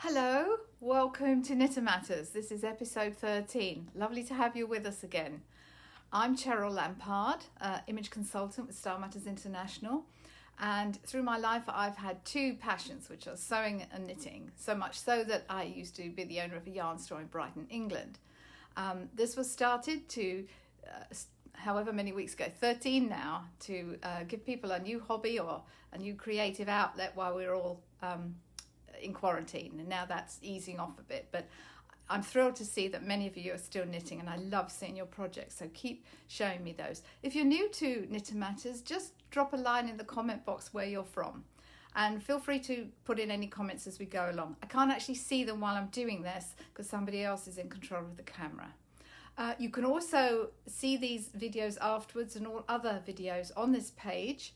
Hello, welcome to Knitter Matters. This is episode 13. Lovely to have you with us again. I'm Cheryl Lampard, image consultant with Style Matters International. And through my life, I've had two passions, which are sewing and knitting, so much so that I used to be the owner of a yarn store in Brighton, England. This was started however many weeks ago, 13 now, to give people a new hobby or a new creative outlet while we're all in quarantine, and now that's easing off a bit, but I'm thrilled to see that many of you are still knitting, and I love seeing your projects, so keep showing me those. If you're new to Knitter Matters, just drop a line in the comment box where you're from, and feel free to put in any comments as we go along. I can't actually see them while I'm doing this because somebody else is in control of the camera. You can also see these videos afterwards and all other videos on this page,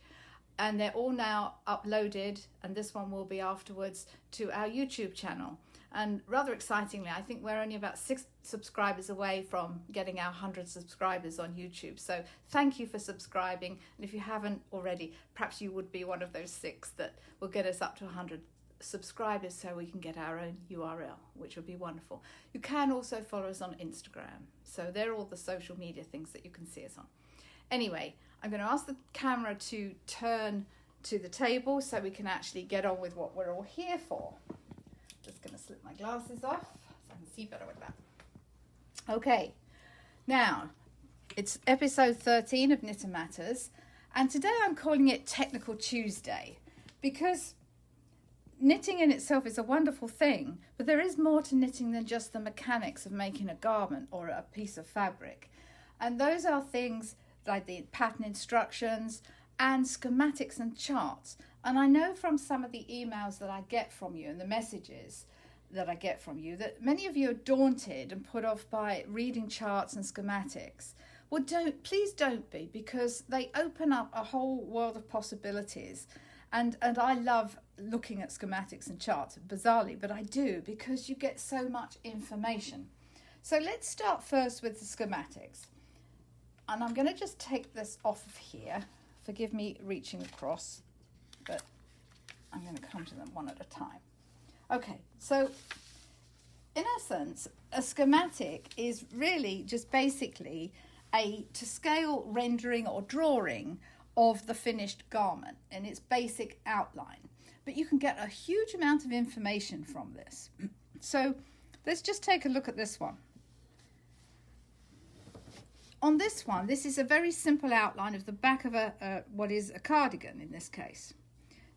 and they're all now uploaded, and this one will be afterwards, to our YouTube channel. And rather excitingly, I think we're only about 6 subscribers away from getting our 100 subscribers on YouTube. So thank you for subscribing, and if you haven't already, perhaps you would be one of those 6 that will get us up to 100 subscribers so we can get our own URL, which would be wonderful. You can also follow us on Instagram. So they're all the social media things that you can see us on. Anyway, I'm going to ask the camera to turn to the table so we can actually get on with what we're all here for. Just going to slip my glasses off so I can see better with that. Okay, now it's episode 13 of Knitter Matters, and today I'm calling it Technical Tuesday because knitting in itself is a wonderful thing, but there is more to knitting than just the mechanics of making a garment or a piece of fabric. And those are things like the pattern instructions and schematics and charts. And I know from some of the emails that I get from you and the messages that I get from you that many of you are daunted and put off by reading charts and schematics. Well, please don't be, because they open up a whole world of possibilities. And I love looking at schematics and charts, bizarrely, but I do, because you get so much information. So let's start first with the schematics. And I'm going to just take this off of here. Forgive me reaching across, but I'm going to come to them one at a time. Okay, so in essence, a schematic is really just basically a to scale rendering or drawing of the finished garment in its basic outline. But you can get a huge amount of information from this. So let's just take a look at this one. On this one, this is a very simple outline of the back of what is a cardigan in this case.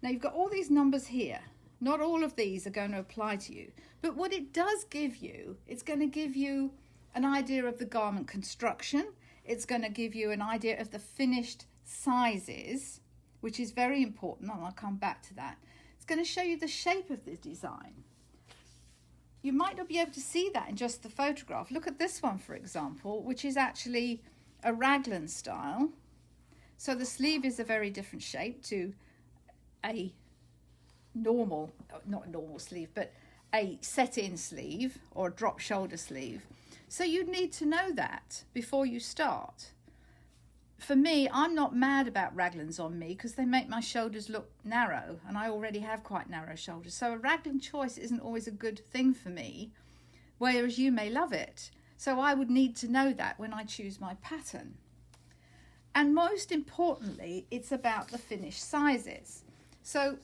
Now you've got all these numbers here. Not all of these are going to apply to you, but what it does give you, it's going to give you an idea of the garment construction. It's going to give you an idea of the finished sizes, which is very important, and I'll come back to that. It's going to show you the shape of the design. You might not be able to see that in just the photograph. Look at this one, for example, which is actually a raglan style. So the sleeve is a very different shape to a normal, not a normal sleeve, but a set-in sleeve or a drop shoulder sleeve. So you'd need to know that before you start. For me, I'm not mad about raglans on me because they make my shoulders look narrow, and I already have quite narrow shoulders. So a raglan choice isn't always a good thing for me, whereas you may love it. So I would need to know that when I choose my pattern. And most importantly, it's about the finished sizes. So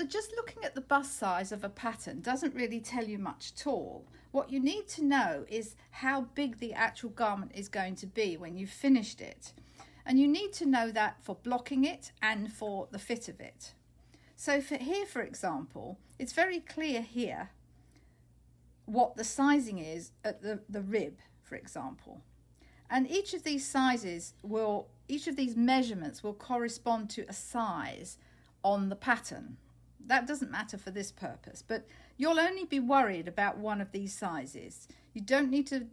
just looking at the bust size of a pattern doesn't really tell you much at all. What you need to know is how big the actual garment is going to be when you've finished it. And you need to know that for blocking it and for the fit of it. So for example, it's very clear here what the sizing is at the rib, for example. And each of these measurements will correspond to a size on the pattern. That doesn't matter for this purpose, but you'll only be worried about one of these sizes. You don't need to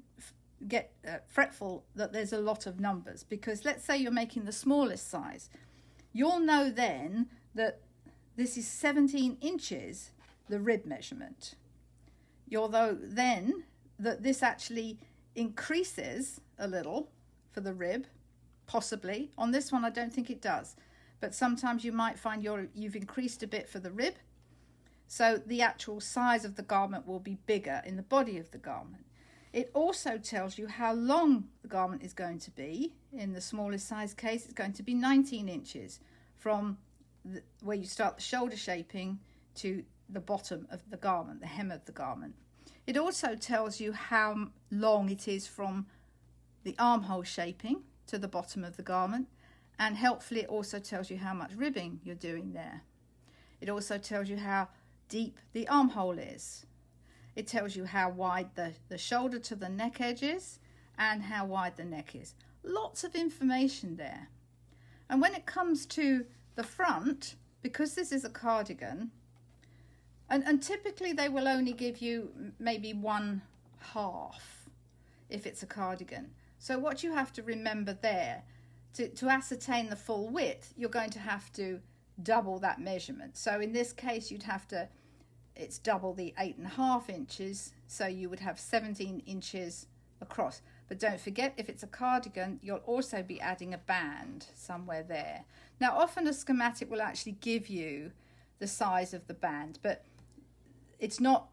get fretful that there's a lot of numbers, because let's say you're making the smallest size. You'll know then that this is 17 inches, the rib measurement. You'll know then that this actually increases a little for the rib, possibly. On this one, I don't think it does. But sometimes you might find you've increased a bit for the rib. So the actual size of the garment will be bigger in the body of the garment. It also tells you how long the garment is going to be. In the smallest size case, it's going to be 19 inches from where you start the shoulder shaping to the bottom of the garment, the hem of the garment. It also tells you how long it is from the armhole shaping to the bottom of the garment, and helpfully it also tells you how much ribbing you're doing there. It also tells you how deep the armhole is. It tells you how wide the shoulder to the neck edge is and how wide the neck is. Lots of information there. And when it comes to the front, because this is a cardigan, and typically they will only give you maybe 1/2 if it's a cardigan. So what you have to remember there, to ascertain the full width, you're going to have to double that measurement. So in this case, you'd have to, it's double the 8.5 inches, so you would have 17 inches across. But don't forget, if it's a cardigan, you'll also be adding a band somewhere there. Now, often a schematic will actually give you the size of the band, but it's not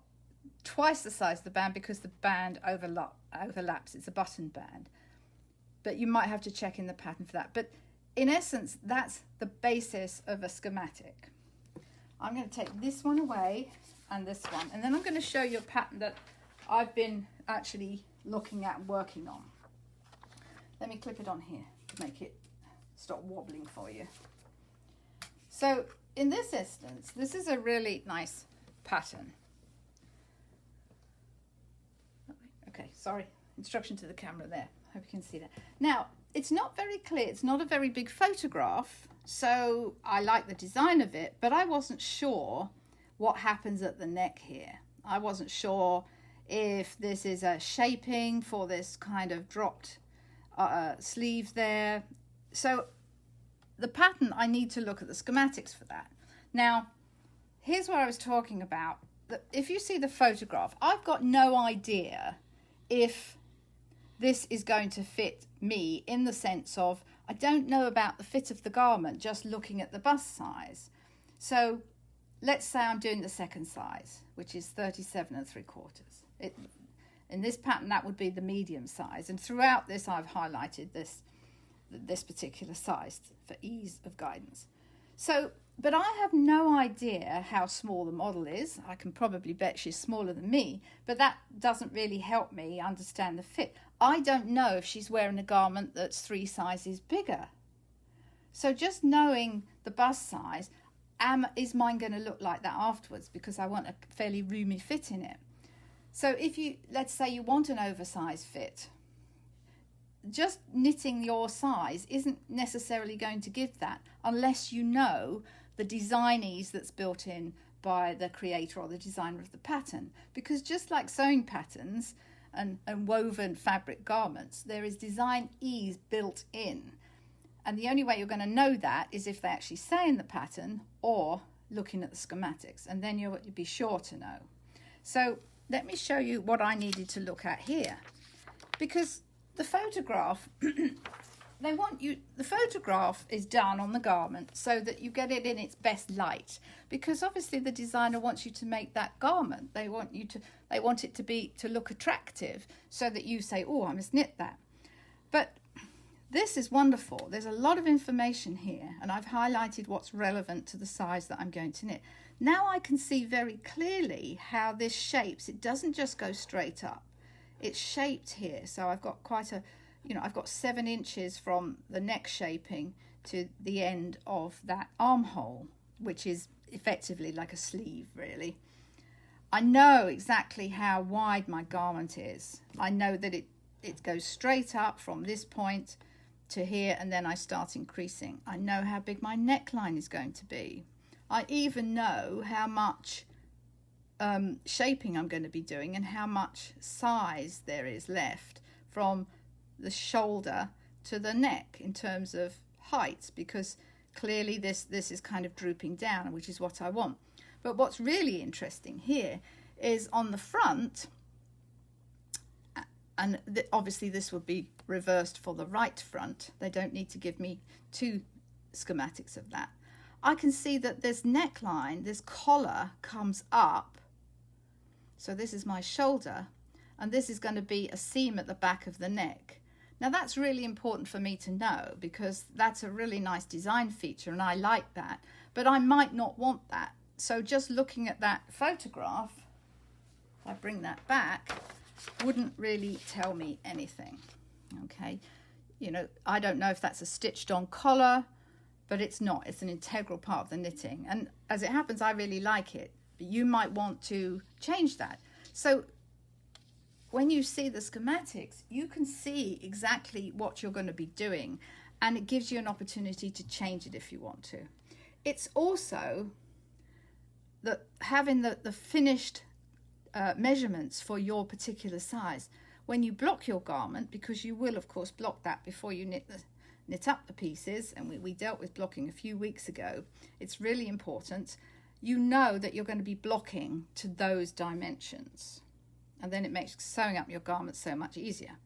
twice the size of the band because the band overlaps. It's a button band. But you might have to check in the pattern for that. But in essence, that's the basis of a schematic. I'm going to take this one away and this one, and then I'm going to show you a pattern that I've been actually looking at and working on. Let me clip it on here to make it stop wobbling for you. So in this instance, this is a really nice pattern. Okay, sorry, instruction to the camera there. Hope you can see that. Now, it's not very clear. It's not a very big photograph, so I like the design of it, but I wasn't sure what happens at the neck here. I wasn't sure if this is a shaping for this kind of dropped sleeve there. So the pattern, I need to look at the schematics for that. Now, here's what I was talking about. If you see the photograph, I've got no idea if this is going to fit me, in the sense of I don't know about the fit of the garment just looking at the bust size. So let's say I'm doing the second size, which is 37 3/4. In this pattern, that would be the medium size. And throughout this, I've highlighted this particular size for ease of guidance. So, but I have no idea how small the model is. I can probably bet she's smaller than me, but that doesn't really help me understand the fit. I don't know if she's wearing a garment that's 3 sizes bigger. So just knowing the bust size, is mine going to look like that afterwards, because I want a fairly roomy fit in it. So if you, let's say you want an oversized fit, just knitting your size isn't necessarily going to give that unless you know the design ease that's built in by the creator or the designer of the pattern. Because just like sewing patterns and woven fabric garments, there is design ease built in. And the only way you're going to know that is if they actually say in the pattern or looking at the schematics, and then you'll be sure to know. So let me show you what I needed to look at here, because the photograph, the photograph is done on the garment so that you get it in its best light, because obviously the designer wants you to make that garment. They want it to look attractive, so that you say, oh, I must knit that. But this is wonderful. There's a lot of information here, and I've highlighted what's relevant to the size that I'm going to knit. Now I can see very clearly how this shapes. It doesn't just go straight up. It's shaped here. So I've got I've got 7 inches from the neck shaping to the end of that armhole, which is effectively like a sleeve, really. I know exactly how wide my garment is. I know that it goes straight up from this point to here, and then I start increasing. I know how big my neckline is going to be. I even know how much shaping I'm going to be doing and how much size there is left from the shoulder to the neck in terms of height, because clearly this is kind of drooping down, which is what I want. But what's really interesting here is on the front, and obviously this would be reversed for the right front. They don't need to give me 2 schematics of that. I can see that this neckline, this collar comes up. So this is my shoulder, and this is going to be a seam at the back of the neck. Now that's really important for me to know, because that's a really nice design feature and I like that, but I might not want that. So just looking at that photograph, if I bring that back, wouldn't really tell me anything. Okay, you know, I don't know if that's a stitched on collar, but it's not. It's an integral part of the knitting, and as it happens, I really like it, but you might want to change that. So when you see the schematics, you can see exactly what you're going to be doing, and it gives you an opportunity to change it if you want to. It's also that having the finished measurements for your particular size. When you block your garment, because you will of course block that before you knit up the pieces, and we dealt with blocking a few weeks ago, it's really important you know that you're going to be blocking to those dimensions. And then it makes sewing up your garments so much easier.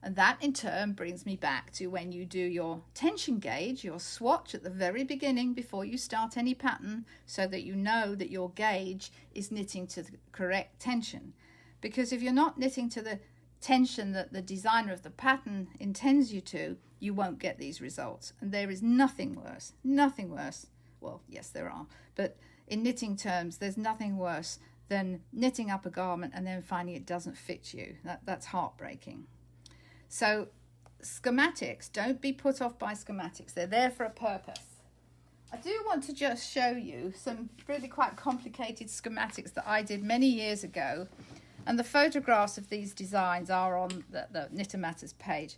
And that in turn brings me back to when you do your tension gauge, your swatch at the very beginning before you start any pattern, so that you know that your gauge is knitting to the correct tension. Because if you're not knitting to the tension that the designer of the pattern intends you to, you won't get these results. And there is nothing worse, well, yes there are, but in knitting terms, there's nothing worse than knitting up a garment and then finding it doesn't fit you. That's heartbreaking. So schematics, don't be put off by schematics. They're there for a purpose. I do want to just show you some really quite complicated schematics that I did many years ago. And the photographs of these designs are on the Knit Matters page.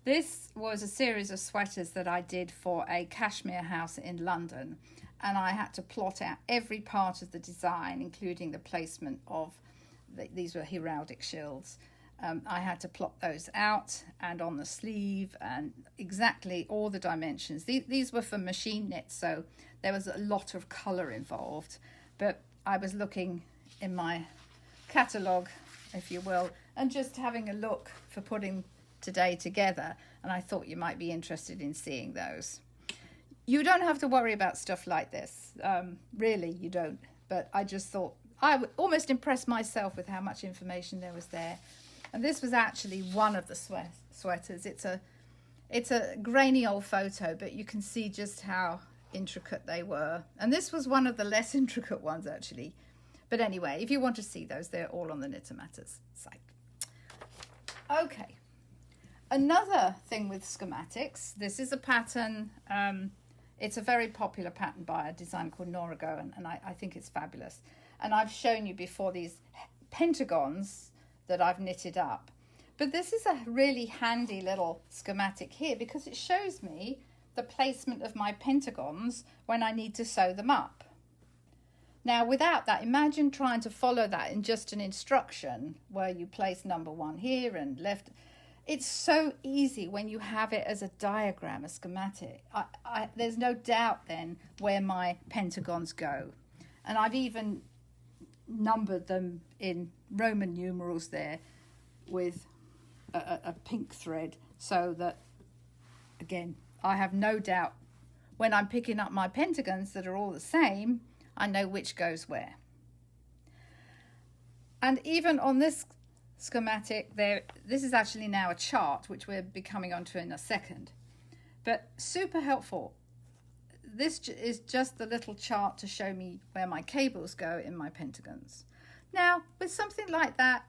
This was a series of sweaters that I did for a cashmere house in London. And I had to plot out every part of the design, including the placement of, these were heraldic shields. I had to plot those out, and on the sleeve, and exactly all the dimensions. These were for machine knit, so there was a lot of colour involved. But I was looking in my catalogue, if you will, and just having a look for putting today together, and I thought you might be interested in seeing those. You don't have to worry about stuff like this, really you don't, but I just thought I would almost impress myself with how much information there was there. And this was actually one of the sweaters. It's a grainy old photo, but you can see just how intricate they were. And this was one of the less intricate ones actually. But anyway, if you want to see those, they're all on the Knit Matters site. Okay, another thing with schematics, this is a pattern, it's a very popular pattern by a designer called Nora Go, and I think it's fabulous. And I've shown you before these pentagons that I've knitted up. But this is a really handy little schematic here, because it shows me the placement of my pentagons when I need to sew them up. Now without that, imagine trying to follow that in just an instruction where you place number 1 here and left. It's so easy when you have it as a diagram, a schematic. There's no doubt then where my pentagons go. And I've even numbered them in Roman numerals there with a pink thread, so that, again, I have no doubt when I'm picking up my pentagons that are all the same, I know which goes where. And even on this schematic there, this is actually now a chart, which we'll be coming onto in a second, but super helpful. This is just the little chart to show me where my cables go in my pentagons. Now with something like that,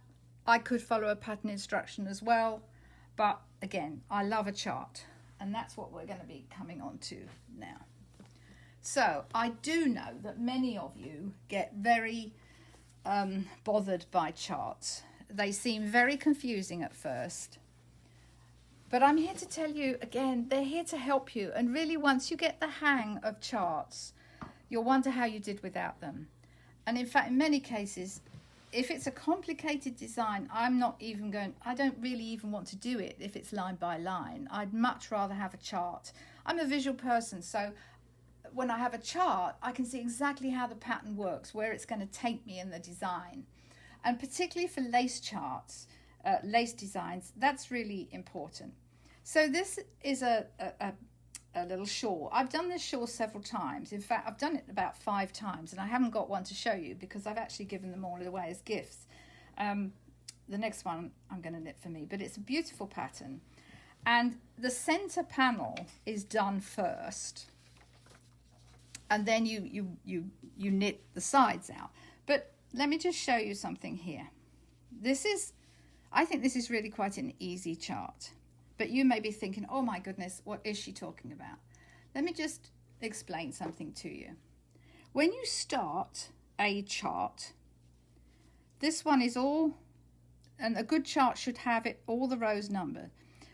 I could follow a pattern instruction as well, but again, I love a chart, and that's what we're going to be coming on to now. So I do know that many of you get very bothered by charts. They seem very confusing at first, but I'm here to tell you again, they're here to help you. And really, once you get the hang of charts, you'll wonder how you did without them. And in fact, in many cases, if it's a complicated design, I don't really even want to do it if it's line by line. I'd much rather have a chart. I'm a visual person, so when I have a chart, I can see exactly how the pattern works, where it's going to take me in the design. And particularly for lace charts, lace designs, that's really important. So this is a a little shawl. I've done this shawl several times. In fact, I've done it about 5 times, and I haven't got one to show you because I've actually given them all away as gifts. The next one I'm going to knit for me, but it's a beautiful pattern. And the center panel is done first, and then you knit the sides out. But let me just show you something here. I think this is really quite an easy chart, but you may be thinking, oh my goodness, what is she talking about? Let me just explain something to you. When you start a chart, this one is all, and a good chart should have it all the rows numbered.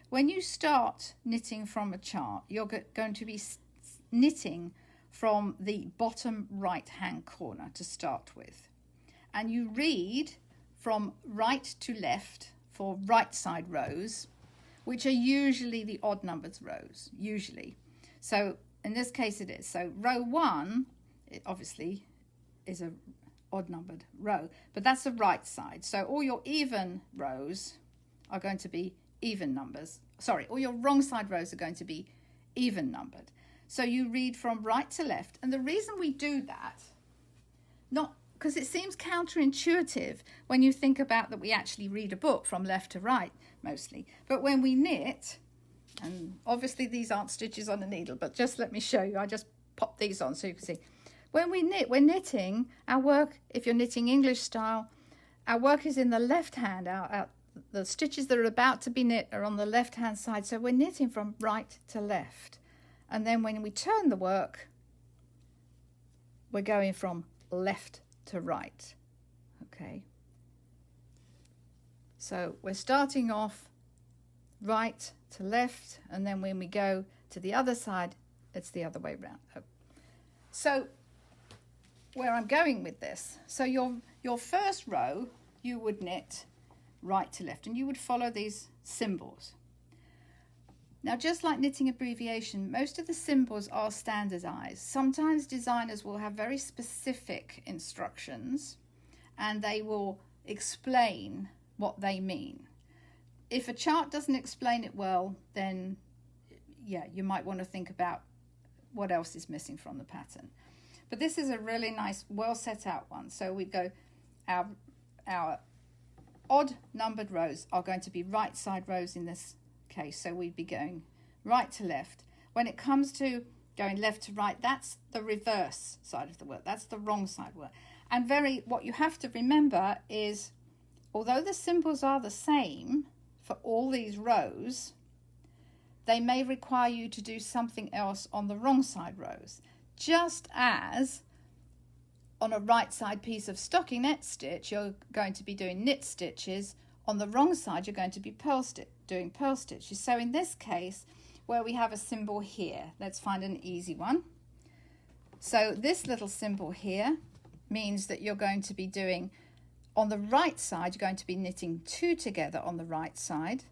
When you start knitting from a chart, you're going to be knitting from the bottom right hand corner to start with, and you read from right to left for right side rows, which are usually the odd numbered rows, usually. So in this case it is. So row 1, it obviously is a odd numbered row, but that's the right side. So all your even rows are going to be even numbers. Sorry, all your wrong side rows are going to be even numbered. So you read from right to left. And the reason we do that, not because it seems counterintuitive when you think about that we actually read a book from left to right mostly. But when we knit, and obviously these aren't stitches on a needle, but just let me show you. I just pop these on so you can see. When we knit, we're knitting our work. If you're knitting English style, our work is in the left hand. The stitches that are about to be knit are on the left hand side. So we're knitting from right to left. And then when we turn the work, we're going from left to right. Okay. So we're starting off right to left, and then when we go to the other side, it's the other way around. So where I'm going with this, so your first row, you would knit right to left, and you would follow these symbols. Now, just like knitting abbreviation, most of the symbols are standardized. Sometimes designers will have very specific instructions, and they will explain what they mean. If a chart doesn't explain it well, then yeah, you might want to think about what else is missing from the pattern. But this is a really nice, well set out one. So we go, our odd numbered rows are going to be right side rows in this case. So we'd be going right to left. When it comes to going left to right, that's the reverse side of the work. That's the wrong side work. And what you have to remember is, although the symbols are the same for all these rows, they may require you to do something else on the wrong side rows. Just as on a right side piece of stockinette stitch, you're going to be doing knit stitches. On the wrong side, you're going to be doing purl stitches. So in this case, where we have a symbol here, let's find an easy one. So this little symbol here means that you're going to be doing, on the right side, you're going to be knitting 2 together on the right side.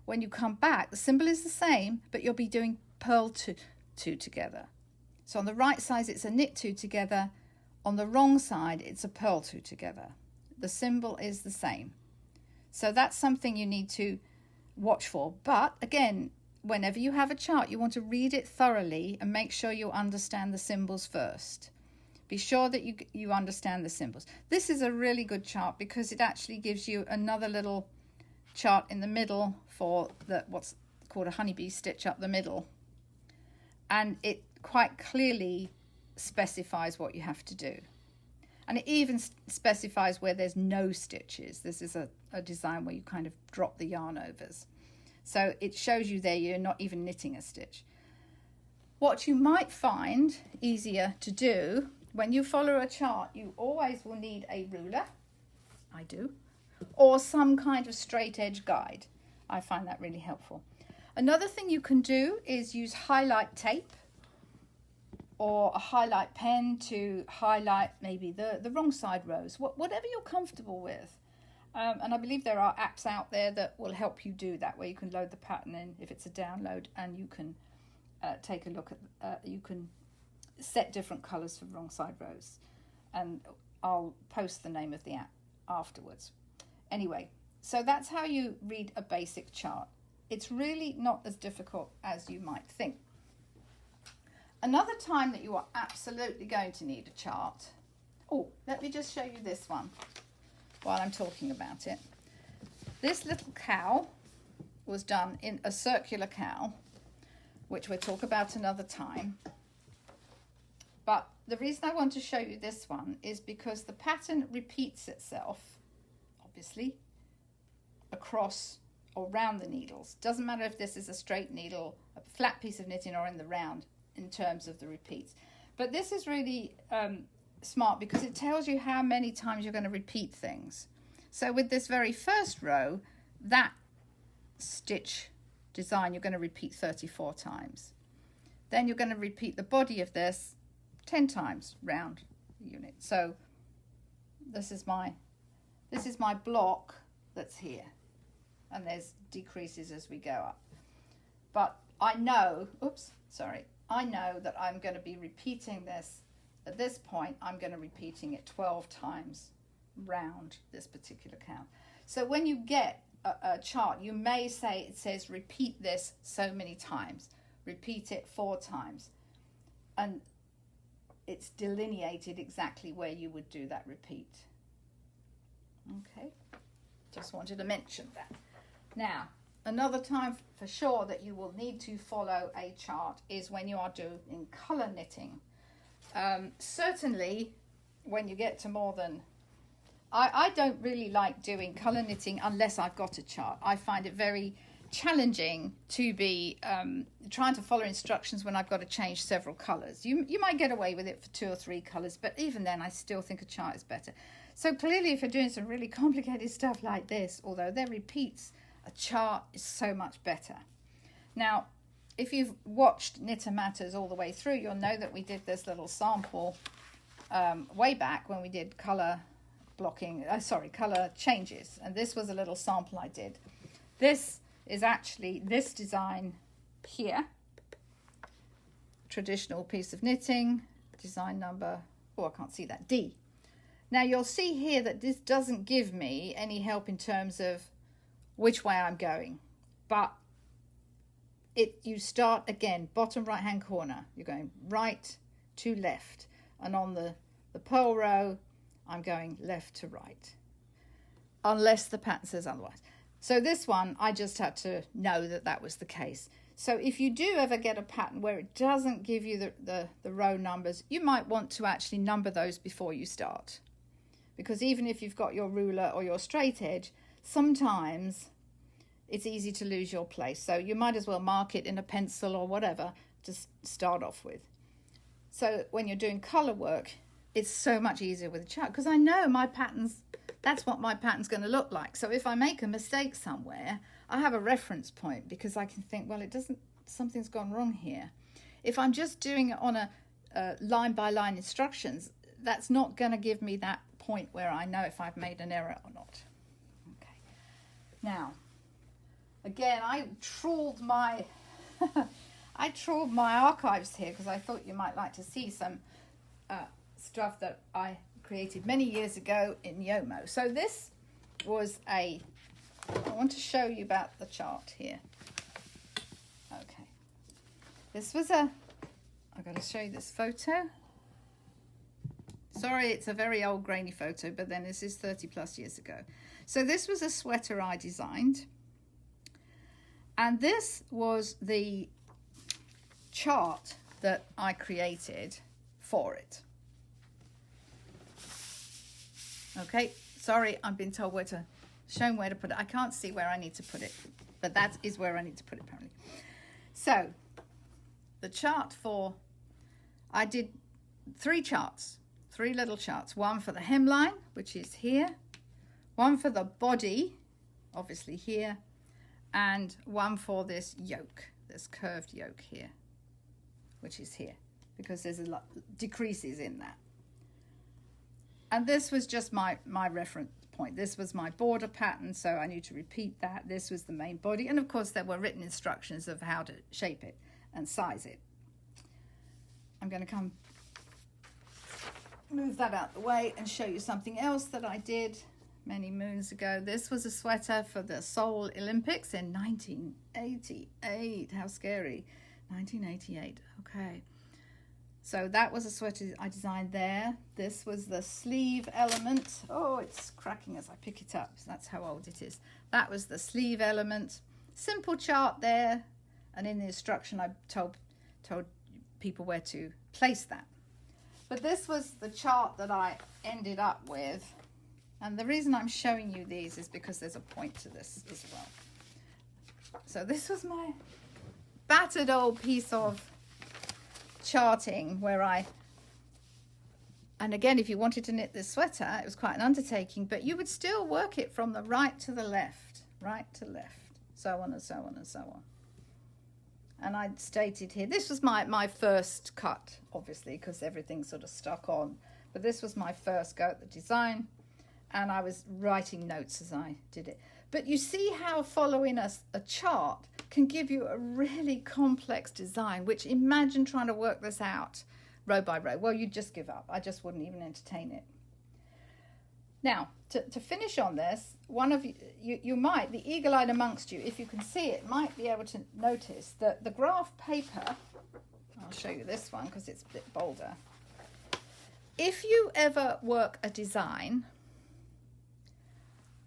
When you come back, the symbol is the same, but you'll be doing purl 2 together. So on the right side, it's a knit 2 together. On the wrong side, it's a purl 2 together. The symbol is the same. So that's something you need to watch for. But again, whenever you have a chart, you want to read it thoroughly and make sure you understand the symbols first. Be sure that you understand the symbols. This is a really good chart because it actually gives you another little chart in the middle for what's called a honeybee stitch up the middle. And it quite clearly specifies what you have to do. And it even specifies where there's no stitches. This is a design where you kind of drop the yarn overs. So it shows you there you're not even knitting a stitch. What you might find easier to do when you follow a chart, you always will need a ruler. I do. Or some kind of straight edge guide. I find that really helpful. Another thing you can do is use highlight tape or a highlight pen to highlight maybe the wrong side rows, whatever you're comfortable with. And I believe there are apps out there that will help you do that, where you can load the pattern in if it's a download, and you can take a look at, you can set different colours for wrong side rows. And I'll post the name of the app afterwards. Anyway, so that's how you read a basic chart. It's really not as difficult as you might think. Another time that you are absolutely going to need a chart. Oh, let me just show you this one while I'm talking about it. This little cow was done in a circular cow, which we'll talk about another time. But the reason I want to show you this one is because the pattern repeats itself, obviously, across or round the needles. Doesn't matter if this is a straight needle, a flat piece of knitting, or in the round in terms of the repeats. But this is really smart because it tells you how many times you're going to repeat things. So with this very first row, that stitch design you're going to repeat 34 times. Then you're going to repeat the body of this 10 times round the unit. So this is my block that's here, and there's decreases as we go up. But I know that I'm going to be repeating this. At this point, I'm going to be repeating it 12 times round this particular count. So when you get a chart, you may say it says repeat this so many times, repeat it 4 times, and it's delineated exactly where you would do that repeat. Okay, just wanted to mention that. Now, another time for sure that you will need to follow a chart is when you are doing colour knitting. Certainly when you get to more than, I don't really like doing colour knitting unless I've got a chart. I find it very challenging to be trying to follow instructions when I've got to change several colours. You might get away with it for 2 or 3 colours, but even then I still think a chart is better. So clearly if you're doing some really complicated stuff like this, although they're repeats, a chart is so much better. Now, if you've watched Knitter Matters all the way through, you'll know that we did this little sample way back when we did colour changes. And this was a little sample I did. This is actually this design here. Traditional piece of knitting, design number, I can't see that, D. Now you'll see here that this doesn't give me any help in terms of which way I'm going, but you start again, bottom right hand corner, you're going right to left, and on the purl row I'm going left to right, unless the pattern says otherwise. So this one I just had to know that was the case. So if you do ever get a pattern where it doesn't give you the row numbers, you might want to actually number those before you start, because even if you've got your ruler or your straight edge, sometimes it's easy to lose your place. So you might as well mark it in a pencil or whatever to start off with. So when you're doing colour work, it's so much easier with a chart, because I know my patterns, that's what my pattern's going to look like. So if I make a mistake somewhere, I have a reference point, because I can think, well, something's gone wrong here. If I'm just doing it on a line by line instructions, that's not going to give me that point where I know if I've made an error or not. Okay. Now, again, I trawled my archives here because I thought you might like to see some stuff that I created many years ago in Yomo. So this was I want to show you about the chart here. Okay. This was I've got to show you this photo. Sorry, it's a very old grainy photo, but then this is 30 plus years ago. So this was a sweater I designed. And this was the chart that I created for it. Okay, sorry, I've been told shown where to put it. I can't see where I need to put it, but that is where I need to put it apparently. So the chart I did 3 charts, 3 little charts. One for the hemline, which is here. One for the body, obviously here. And one for this yoke, this curved yoke here, which is here, because there's a lot decreases in that. And this was just my reference point. This was my border pattern, so I need to repeat that. This was the main body. And of course, there were written instructions of how to shape it and size it. I'm going to move that out the way and show you something else that I did many moons ago. This was a sweater for the Seoul Olympics in 1988. How scary. 1988. Okay. So that was a sweater I designed there. This was the sleeve element. Oh, it's cracking as I pick it up. So that's how old it is. That was the sleeve element. Simple chart there. And in the instruction, I told people where to place that. But this was the chart that I ended up with. And the reason I'm showing you these is because there's a point to this as well. So this was my battered old piece of charting where and again, if you wanted to knit this sweater, it was quite an undertaking, but you would still work it from the right to the left, so on and so on and so on. And I stated here, this was my first cut, obviously, because everything's sort of stuck on, but this was my first go at the design, and I was writing notes as I did it. But you see how following a chart can give you a really complex design, which imagine trying to work this out row by row. Well, you'd just give up. I just wouldn't even entertain it. Now, to finish on this, one of you might, the eagle-eyed amongst you, if you can see it, might be able to notice that the graph paper, I'll show you this one because it's a bit bolder. If you ever work a design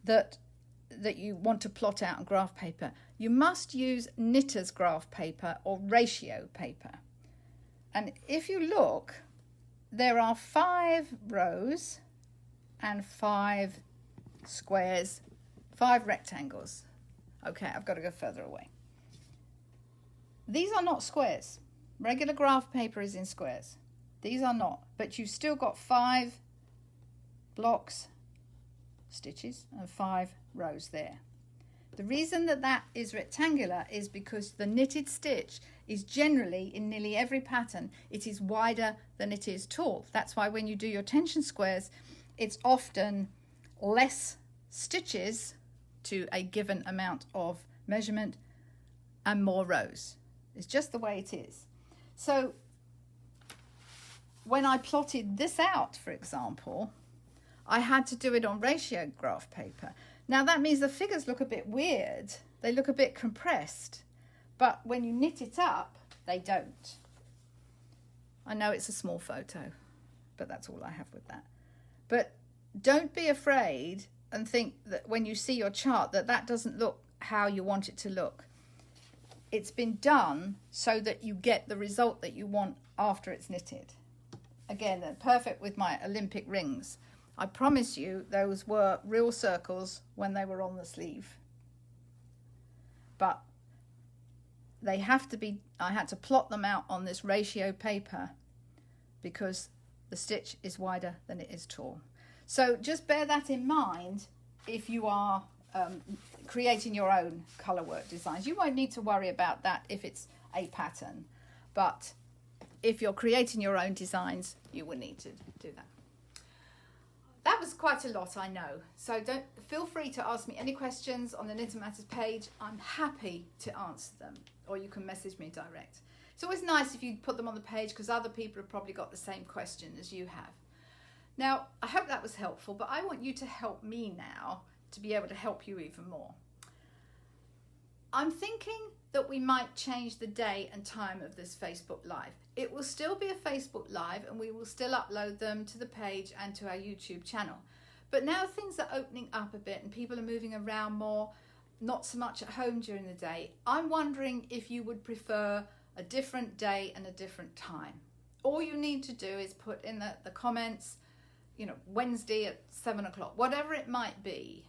that you want to plot out on graph paper, you must use knitter's graph paper or ratio paper. And if you look, there are 5 rows and 5 squares, 5 rectangles. Okay, I've got to go further away. These are not squares. Regular graph paper is in squares. These are not, but you've still got 5 blocks, stitches, and 5 rows there. The reason that is rectangular is because the knitted stitch is generally, in nearly every pattern, it is wider than it is tall. That's why when you do your tension squares, it's often less stitches to a given amount of measurement and more rows. It's just the way it is. So when I plotted this out, for example, I had to do it on ratio graph paper. Now that means the figures look a bit weird. They look a bit compressed, but when you knit it up, they don't. I know it's a small photo, but that's all I have with that. But don't be afraid and think that when you see your chart that doesn't look how you want it to look. It's been done so that you get the result that you want after it's knitted. Again, they're perfect with my Olympic rings. I promise you those were real circles when they were on the sleeve. But they have to be, I had to plot them out on this ratio paper because the stitch is wider than it is tall. So just bear that in mind if you are creating your own colour work designs. You won't need to worry about that if it's a pattern, but if you're creating your own designs, you will need to do that. That was quite a lot, I know. So feel free to ask me any questions on the Knitting Matters page. I'm happy to answer them, or you can message me direct. It's always nice if you put them on the page because other people have probably got the same question as you have. Now, I hope that was helpful, but I want you to help me now to be able to help you even more. I'm thinking that we might change the day and time of this Facebook Live. It will still be a Facebook Live and we will still upload them to the page and to our YouTube channel. But now things are opening up a bit and people are moving around more, not so much at home during the day. I'm wondering if you would prefer a different day and a different time. All you need to do is put in the comments, Wednesday at 7 o'clock, whatever it might be.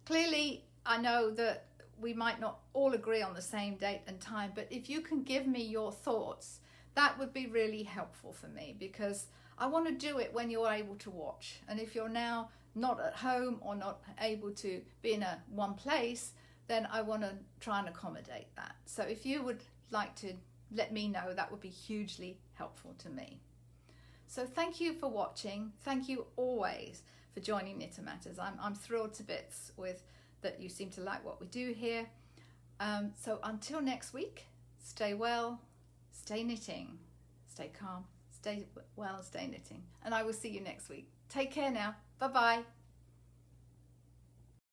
Clearly, I know that we might not all agree on the same date and time, but if you can give me your thoughts, that would be really helpful for me because I want to do it when you're able to watch. And if you're now not at home or not able to be in one place, then I want to try and accommodate that. So if you would like to let me know, that would be hugely helpful to me. So thank you for watching. Thank you always for joining Knitting Matters. I'm thrilled to bits with that you seem to like what we do here. So until next week, stay well, stay knitting, stay calm, stay well, stay knitting. And I will see you next week. Take care now. Bye-bye.